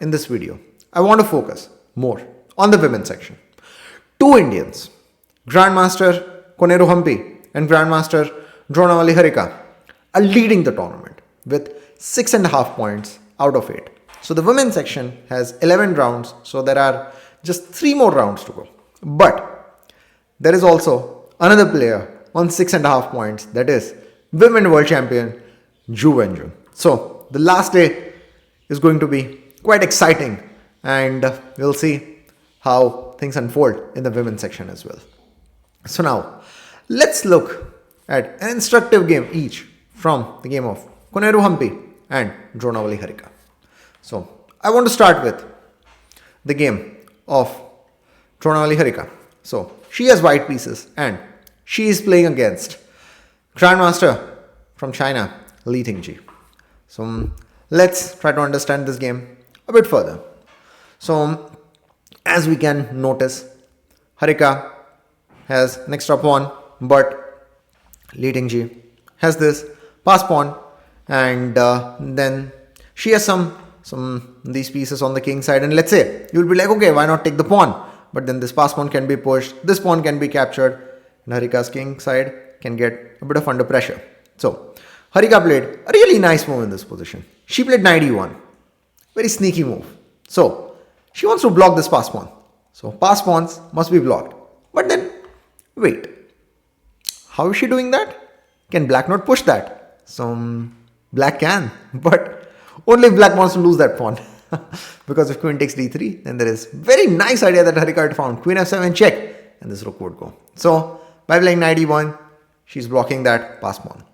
In this video, I want to focus more on the women's section. Two Indians, Grandmaster Koneru Humpy and Grandmaster Dronavalli Harika, are leading the tournament with 6.5 points out of 8. So the women's section has 11 rounds, so there are just 3 more rounds to go. But there is also another player on 6.5 points, that is Women World Champion Ju Wenjun. So the last day is going to be quite exciting, and we'll see how things unfold in the women's section as well. So now let's look at an instructive game each from the game of Koneru Humpy and Dronavalli Harika. So I want to start with the game of Dronavalli Harika. So she has white pieces and she is playing against Grandmaster from China, Li Tingji. So let's try to understand this game a bit further. So as we can notice, Harika has an extra pawn, but Li Tingji has this pass pawn, and then she has some these pieces on the king side, and let's say you will be like, okay, why not take the pawn? But then this pass pawn can be pushed, this pawn can be captured, and Harika's king side can get a bit of under pressure. So Harika played a really nice move in this position. She played knight e1, very sneaky move. So she wants to block this pass pawn. So pass pawns must be blocked. But then, wait, how is she doing that? Can black not push that? So black can, but only if black wants to lose that pawn. Because if queen takes d3, then there is very nice idea that Harika had found. Queen f7 check, and this rook would go. So by playing knight e1, she's blocking that pass pawn.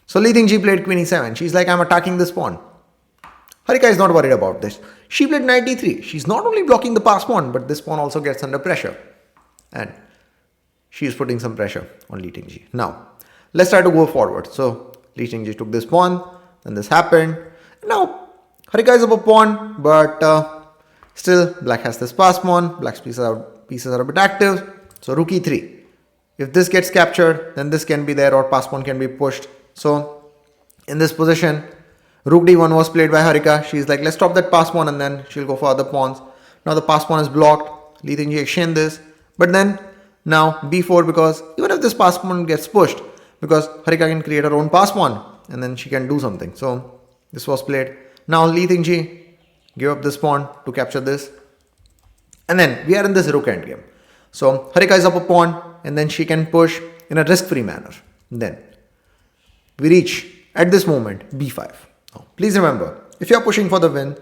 So Li Tingji played queen e7. She's like, I'm attacking this pawn. Harika is not worried about this. She played knight d3. She's not only blocking the pass pawn, but this pawn also gets under pressure. And she is putting some pressure on Li Tingji. Now, let's try to go forward. So Li Tingji took this pawn, then this happened. Now, Harika is up a pawn, but still black has this pass pawn. Black's pieces are a bit active. So rook e3. If this gets captured, then this can be there, or pass pawn can be pushed. So in this position, rook d1 was played by Harika. She's like, let's stop that pass pawn, and then she'll go for other pawns. Now the pass pawn is blocked. Li Tingji exchange this. But then now b4, because even if this pass pawn gets pushed, because Harika can create her own pass pawn and then she can do something. So this was played. Now Li Tingji gave up this pawn to capture this. And then we are in this rook endgame. So Harika is up a pawn, and then she can push in a risk-free manner. Then we reach at this moment b5. Now, please remember, if you are pushing for the win,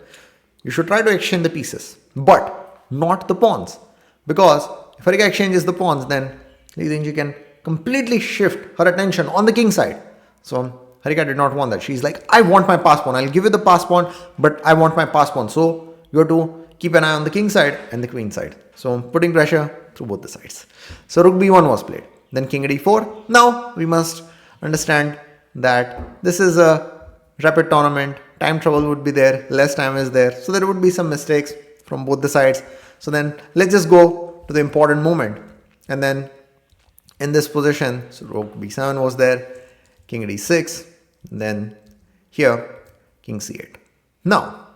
you should try to exchange the pieces, but not the pawns. Because if Harika exchanges the pawns, then Li Tingji can completely shift her attention on the king side. So Harika did not want that. She's like, I want my pass pawn. I'll give you the pass pawn, but I want my pass pawn. So you have to keep an eye on the king side and the queen side. So putting pressure through both the sides. So rook b1 was played. Then king d4. Now we must understand that this is a rapid tournament. Time trouble would be there. Less time is there. So there would be some mistakes from both the sides. So then let's just go to the important moment. And then in this position, so rook b7 was there. King d6. Then here, king c8. Now,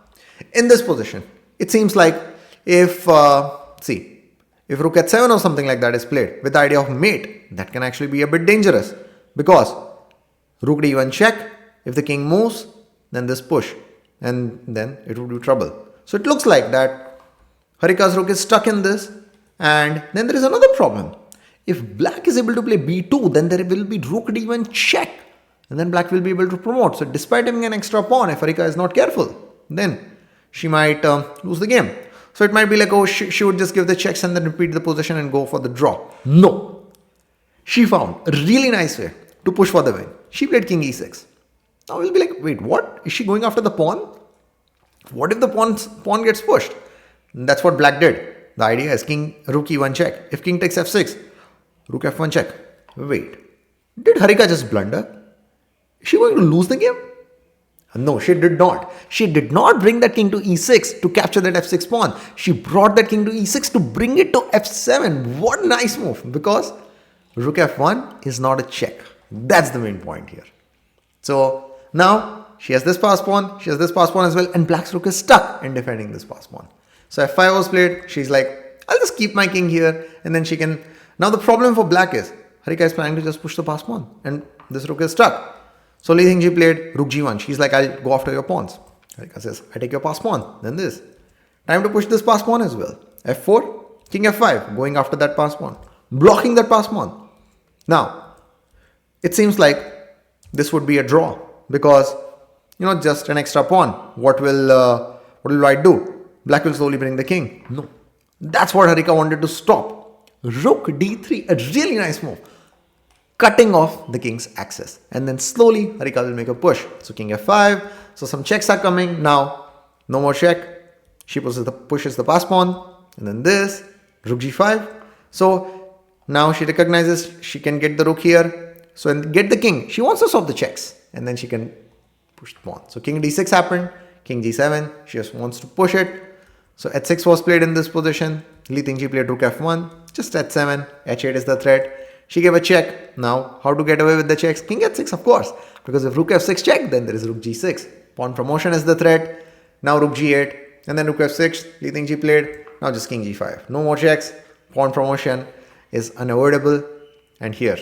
in this position, it seems like if rook h7 or something like that is played with the idea of mate, that can actually be a bit dangerous, because rook d1 check, if the king moves, then this push, and then it would be trouble. So it looks like that Harika's rook is stuck in this, and then there is another problem. If black is able to play b2, then there will be rook d1 check, and then black will be able to promote. So despite having an extra pawn, if Harika is not careful, then she might lose the game. So it might be like, oh, she would just give the checks and then repeat the position and go for the draw. No. She found a really nice way to push for the win. She played king e6. Now we'll be like, wait, what? Is she going after the pawn? What if the pawn gets pushed? And that's what black did. The idea is rook e1 check. If king takes f6, rook f1 check. Wait, did Harika just blunder? Is she going to lose the game? No, she did not. She did not bring that king to e6 to capture that f6 pawn. She brought that king to e6 to bring it to f7. What a nice move. Because rook f1 is not a check. That's the main point here. So now she has this pass pawn, she has this pass pawn as well, and black's rook is stuck in defending this pass pawn. So f5 was played. She's like, I'll just keep my king here, and then she can... Now the problem for black is, Harika is planning to just push the pass pawn, and this rook is stuck. So Li Jingji played rook g1. She's like, I'll go after your pawns. Harika says, I take your pass pawn, then this. Time to push this pass pawn as well. f4, king f5, going after that pass pawn, blocking that pass pawn. Now, it seems like this would be a draw because, just an extra pawn. What will white do? Black will slowly bring the king. No. That's what Harika wanted to stop. Rook d3, a really nice move. Cutting off the king's access. And then slowly Harika will make a push. So king f5. So some checks are coming. Now, no more check. She pushes the pass pawn. And then this. Rook g5. So now she recognizes she can get the rook here. So and get the king. She wants to stop the checks. And then she can push the pawn. So king d6 happened. King g7. She just wants to push it. So h6 was played in this position. Li Jingji played rook f1. Just h7. h8 is the threat. She gave a check. Now, how to get away with the checks? King h6, of course. Because if rook f6 check, then there is rook g6. Pawn promotion is the threat. Now rook g8. And then rook f6. Li Jingji played. Now just king g5. No more checks. Pawn promotion is unavoidable. And here,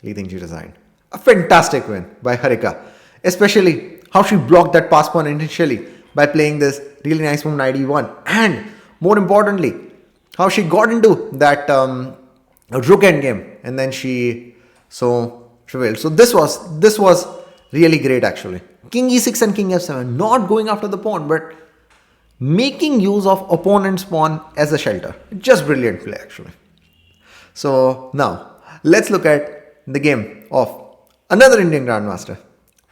Li Jingji resigned. A fantastic win by Harika. Especially how she blocked that pass pawn initially by playing this really nice move knight e1. And more importantly, how she got into that rook endgame, and then she prevailed. So this was really great actually. King e6 and king f7, not going after the pawn, but making use of opponent's pawn as a shelter. Just brilliant play actually. So now let's look at the game of another Indian Grandmaster.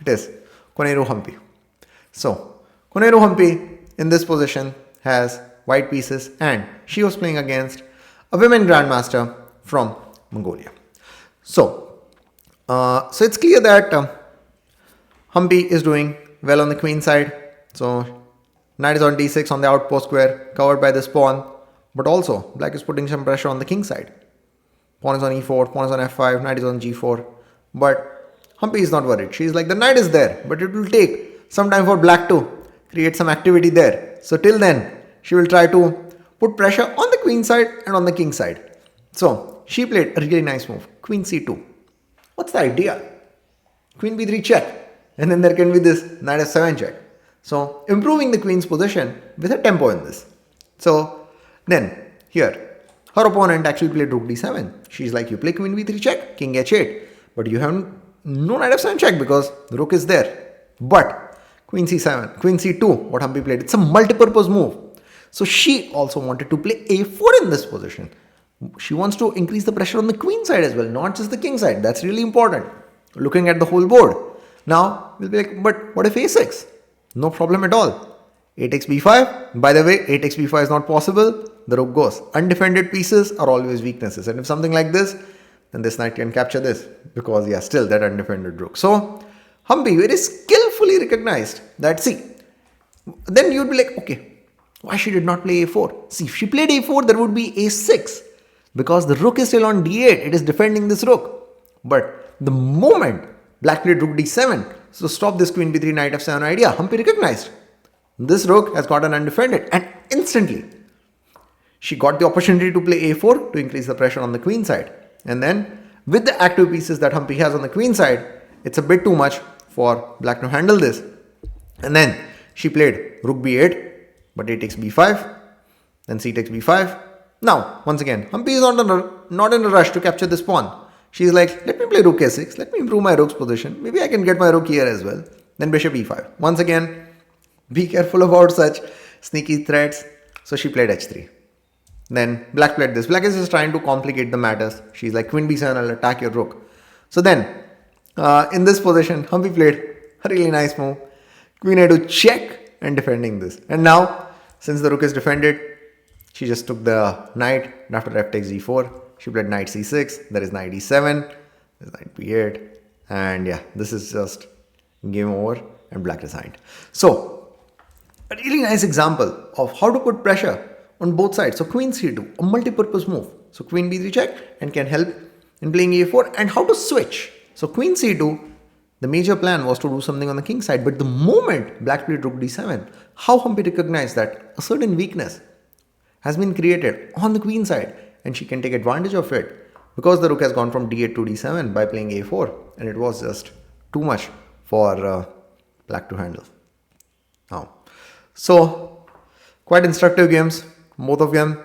It is Koneru Humpy. So Koneru Humpy in this position has white pieces, and she was playing against a women Grandmaster from Mongolia. So it's clear that Humpy is doing well on the queen side. So knight is on d6 on the outpost square, covered by this pawn, but also black is putting some pressure on the king side. Pawn is on e4, pawn is on f5, knight is on g4, but Humpy is not worried. She's like, the knight is there, but it will take some time for black to create some activity there. So till then, she will try to put pressure on the queen side and on the king side. So she played a really nice move, queen c2. What's the idea? Queen b3 check, and then there can be this knight f7 check. So improving the queen's position with a tempo in this. So then here, her opponent actually played rook d7. She's like, you play queen b3 check, king h8, but you have no knight f7 check because the rook is there. But queen c7, queen c2, what Humpy played, it's a multi-purpose move. So she also wanted to play a4 in this position. She wants to increase the pressure on the queen side as well, not just the king side. That's really important. Looking at the whole board. Now, we'll be like, but what if a6? No problem at all. A takes b5. By the way, a takes b5 is not possible. The rook goes. Undefended pieces are always weaknesses. And if something like this, then this knight can capture this. Because, yeah, still that undefended rook. So, Humpy very skillfully recognized that, see, then you'd be like, okay, why she did not play a4? See, if she played a4, there would be a6. Because the rook is still on d8. It is defending this rook. But the moment black played rook d7, so stop this queen b3 knight f7 idea, Humpy recognized this rook has gotten undefended. And instantly, she got the opportunity to play a4 to increase the pressure on the queen side. And then, with the active pieces that Humpy has on the queen side, it's a bit too much for black to handle this. And then, she played rook b8. But a takes b5, then c takes b5. Now, once again, Humpy is not in a rush to capture this pawn. She's like, let me play rook a6, let me improve my rook's position. Maybe I can get my rook here as well. Then bishop e5. Once again, be careful about such sneaky threats. So she played h3. Then black played this. Black is just trying to complicate the matters. She's like, queen b7, I'll attack your rook. So then, in this position, Humpy played a really nice move. Queen a2 check and defending this. And now, since the rook is defended, she just took the knight, and after f takes g4, she played knight c6, there is knight e7, there's knight b8, and yeah, this is just game over, and black resigned. So, a really nice example of how to put pressure on both sides. So, queen c2, a multi-purpose move. So, queen b3 check, and can help in playing a4, and how to switch. So, queen c2, The major plan was to do something on the king side, but the moment black played rook d7, how Humpy recognized that a certain weakness has been created on the queen side and she can take advantage of it because the rook has gone from d8 to d7 by playing a4, and it was just too much for black to handle. Now, so quite instructive games, both of them.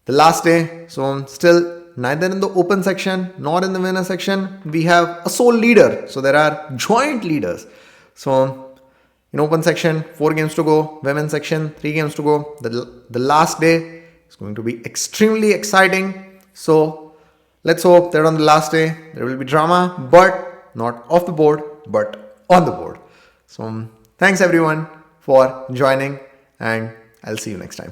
The last day, so still neither in the open section nor in the winner section we have a sole leader. So there are joint leaders. So in open section, 4 games to go. Women's section, 3 games to go. The last day is going to be extremely exciting. So let's hope that on the last day there will be drama, but not off the board, but on the board. So thanks everyone for joining, and I'll see you next time.